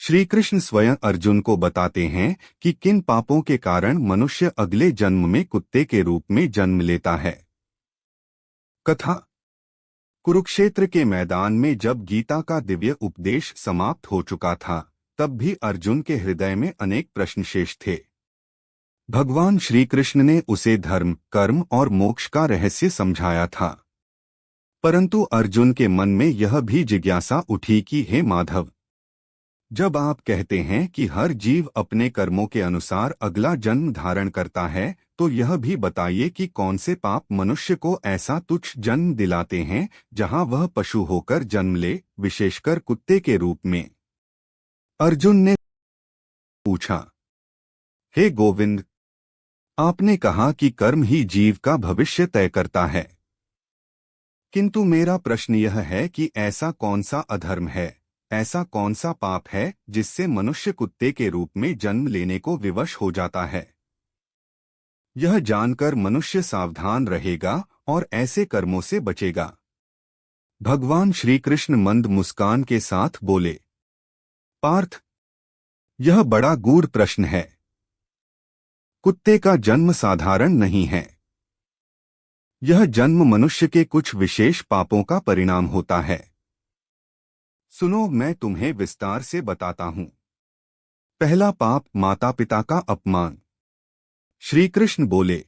श्री कृष्ण स्वयं अर्जुन को बताते हैं कि किन पापों के कारण मनुष्य अगले जन्म में कुत्ते के रूप में जन्म लेता है। कथा। कुरुक्षेत्र के मैदान में जब गीता का दिव्य उपदेश समाप्त हो चुका था, तब भी अर्जुन के हृदय में अनेक प्रश्न शेष थे। भगवान श्री कृष्ण ने उसे धर्म, कर्म और मोक्ष का रहस्य समझाया था, परंतु अर्जुन के मन में यह भी जिज्ञासा उठी कि हे माधव, जब आप कहते हैं कि हर जीव अपने कर्मों के अनुसार अगला जन्म धारण करता है, तो यह भी बताइए कि कौन से पाप मनुष्य को ऐसा तुच्छ जन्म दिलाते हैं जहां वह पशु होकर जन्म ले, विशेषकर कुत्ते के रूप में। अर्जुन ने पूछा, हे गोविंद, आपने कहा कि कर्म ही जीव का भविष्य तय करता है, किंतु मेरा प्रश्न यह है कि ऐसा कौन सा अधर्म है, ऐसा कौन सा पाप है जिससे मनुष्य कुत्ते के रूप में जन्म लेने को विवश हो जाता है। यह जानकर मनुष्य सावधान रहेगा और ऐसे कर्मों से बचेगा। भगवान श्री कृष्ण मंद मुस्कान के साथ बोले, पार्थ, यह बड़ा गूढ़ प्रश्न है। कुत्ते का जन्म साधारण नहीं है। यह जन्म मनुष्य के कुछ विशेष पापों का परिणाम होता है। सुनो, मैं तुम्हें विस्तार से बताता हूं। पहला पाप, माता पिता का अपमान। श्री कृष्ण बोले,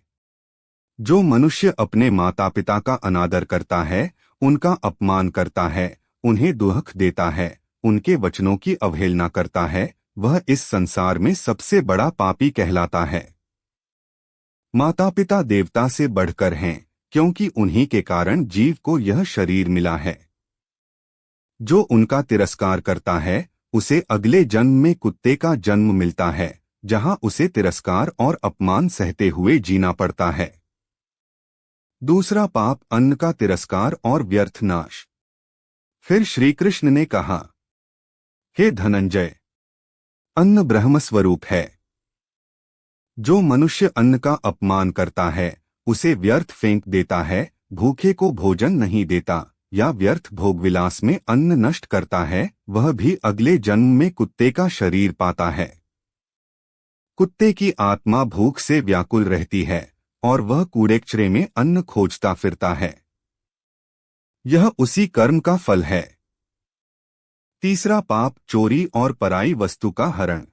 जो मनुष्य अपने माता पिता का अनादर करता है, उनका अपमान करता है, उन्हें दुख देता है, उनके वचनों की अवहेलना करता है, वह इस संसार में सबसे बड़ा पापी कहलाता है। माता पिता देवता से बढ़कर हैं, क्योंकि उन्हीं के कारण जीव को यह शरीर मिला है। जो उनका तिरस्कार करता है, उसे अगले जन्म में कुत्ते का जन्म मिलता है, जहां उसे तिरस्कार और अपमान सहते हुए जीना पड़ता है। दूसरा पाप, अन्न का तिरस्कार और व्यर्थ नाश। फिर श्री कृष्ण ने कहा, हे धनंजय, अन्न ब्रह्म स्वरूप है। जो मनुष्य अन्न का अपमान करता है, उसे व्यर्थ फेंक देता है, भूखे को भोजन नहीं देता या व्यर्थ भोगविलास में अन्न नष्ट करता है, वह भी अगले जन्म में कुत्ते का शरीर पाता है। कुत्ते की आत्मा भूख से व्याकुल रहती है और वह कूड़े कचरे में अन्न खोजता फिरता है। यह उसी कर्म का फल है। तीसरा पाप, चोरी और पराई वस्तु का हरण।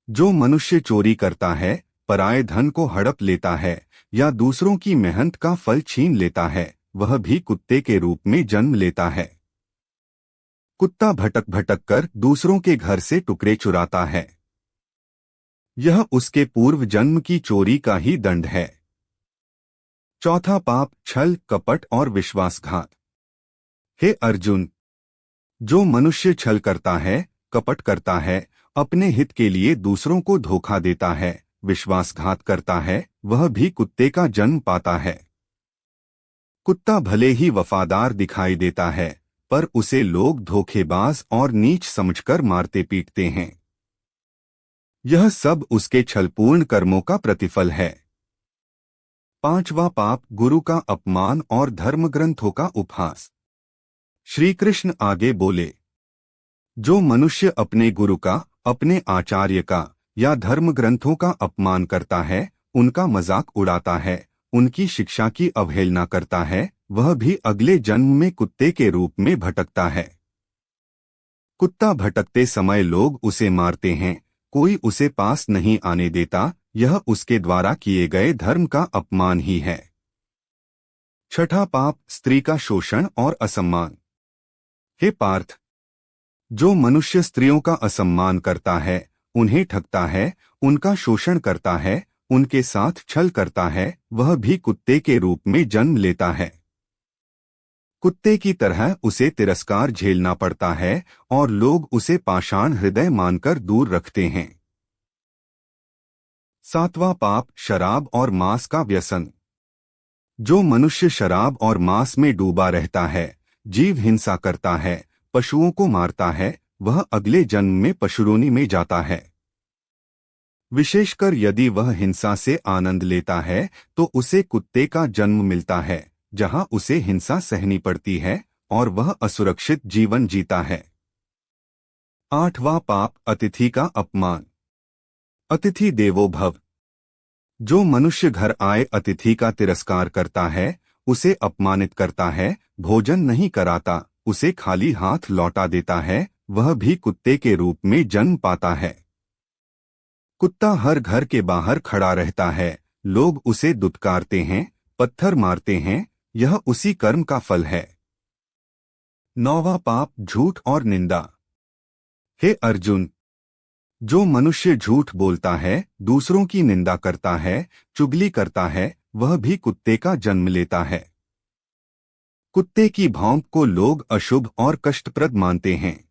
जो मनुष्य चोरी करता है, पराये धन को हड़प लेता है या दूसरों की मेहनत का फल छीन लेता है, वह भी कुत्ते के रूप में जन्म लेता है। कुत्ता भटक भटक कर दूसरों के घर से टुकड़े चुराता है। यह उसके पूर्व जन्म की चोरी का ही दंड है। चौथा पाप, छल, कपट और विश्वासघात। हे अर्जुन, जो मनुष्य छल करता है, कपट करता है, अपने हित के लिए दूसरों को धोखा देता है, विश्वासघात करता है, वह भी कुत्ते का जन्म पाता है। कुत्ता भले ही वफादार दिखाई देता है, पर उसे लोग धोखेबाज और नीच समझकर मारते पीटते हैं। यह सब उसके छलपूर्ण कर्मों का प्रतिफल है। पांचवा पाप, गुरु का अपमान और धर्म ग्रंथों का उपहास। श्री कृष्ण आगे बोले, जो मनुष्य अपने गुरु का, अपने आचार्य का या धर्म ग्रंथों का अपमान करता है, उनका मजाक उड़ाता है, उनकी शिक्षा की अवहेलना करता है, वह भी अगले जन्म में कुत्ते के रूप में भटकता है। कुत्ता भटकते समय लोग उसे मारते हैं, कोई उसे पास नहीं आने देता, यह उसके द्वारा किए गए धर्म का अपमान ही है। छठा पाप, स्त्री का शोषण और असम्मान। हे पार्थ, जो मनुष्य स्त्रियों का असम्मान करता है, उन्हें ठगता है, उनका शोषण करता है, उनके साथ छल करता है, वह भी कुत्ते के रूप में जन्म लेता है। कुत्ते की तरह उसे तिरस्कार झेलना पड़ता है और लोग उसे पाषाण हृदय मानकर दूर रखते हैं। सातवां पाप, शराब और मांस का व्यसन। जो मनुष्य शराब और मांस में डूबा रहता है, जीव हिंसा करता है, पशुओं को मारता है, वह अगले जन्म में पशुरोनी में जाता है। विशेषकर यदि वह हिंसा से आनंद लेता है, तो उसे कुत्ते का जन्म मिलता है, जहां उसे हिंसा सहनी पड़ती है और वह असुरक्षित जीवन जीता है। 8वां पाप अतिथि का अपमान। अतिथि देवो भव। जो मनुष्य घर आए अतिथि का तिरस्कार करता है, उसे अपमानित करता है, भोजन नहीं कराता, उसे खाली हाथ लौटा देता है, वह भी कुत्ते के रूप में जन्म पाता है। कुत्ता हर घर के बाहर खड़ा रहता है, लोग उसे दुत्कारते हैं, पत्थर मारते हैं, यह उसी कर्म का फल है। 9वां पाप झूठ और निंदा। हे अर्जुन, जो मनुष्य झूठ बोलता है, दूसरों की निंदा करता है, चुगली करता है, वह भी कुत्ते का जन्म लेता है। कुत्ते की भौंक को लोग अशुभ और कष्टप्रद मानते हैं।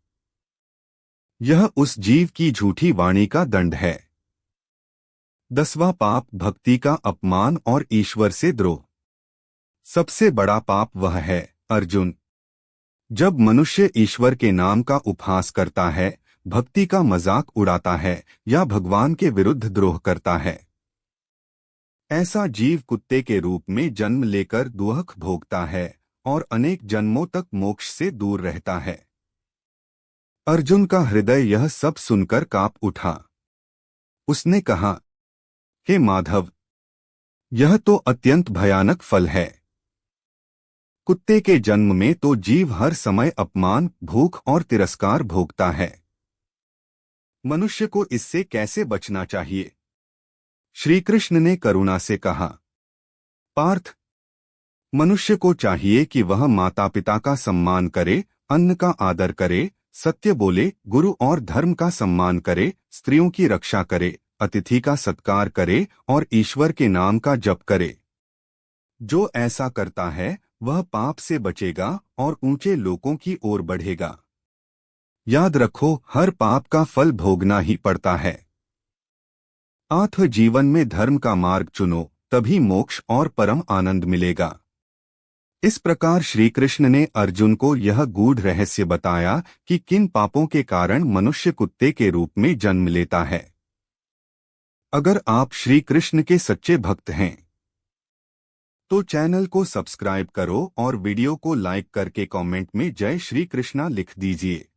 यह उस जीव की झूठी वाणी का दंड है। 10वां पाप भक्ति का अपमान और ईश्वर से द्रोह। सबसे बड़ा पाप वह है, अर्जुन, जब मनुष्य ईश्वर के नाम का उपहास करता है, भक्ति का मजाक उड़ाता है या भगवान के विरुद्ध द्रोह करता है। ऐसा जीव कुत्ते के रूप में जन्म लेकर दुख भोगता है और अनेक जन्मों तक मोक्ष से दूर रहता है। अर्जुन का हृदय यह सब सुनकर कांप उठा। उसने कहा, हे माधव, यह तो अत्यंत भयानक फल है। कुत्ते के जन्म में तो जीव हर समय अपमान, भूख और तिरस्कार भोगता है। मनुष्य को इससे कैसे बचना चाहिए? श्री कृष्ण ने करुणा से कहा, पार्थ, मनुष्य को चाहिए कि वह माता पिता का सम्मान करे, अन्न का आदर करे, सत्य बोले, गुरु और धर्म का सम्मान करे, स्त्रियों की रक्षा करे, अतिथि का सत्कार करे और ईश्वर के नाम का जप करे। जो ऐसा करता है, वह पाप से बचेगा और ऊंचे लोकों की ओर बढ़ेगा। याद रखो, हर पाप का फल भोगना ही पड़ता है। अतः जीवन में धर्म का मार्ग चुनो, तभी मोक्ष और परम आनंद मिलेगा। इस प्रकार श्री कृष्ण ने अर्जुन को यह गूढ़ रहस्य बताया कि किन पापों के कारण मनुष्य कुत्ते के रूप में जन्म लेता है। अगर आप श्री कृष्ण के सच्चे भक्त हैं तो चैनल को सब्सक्राइब करो और वीडियो को लाइक करके कमेंट में जय श्री कृष्णा लिख दीजिए।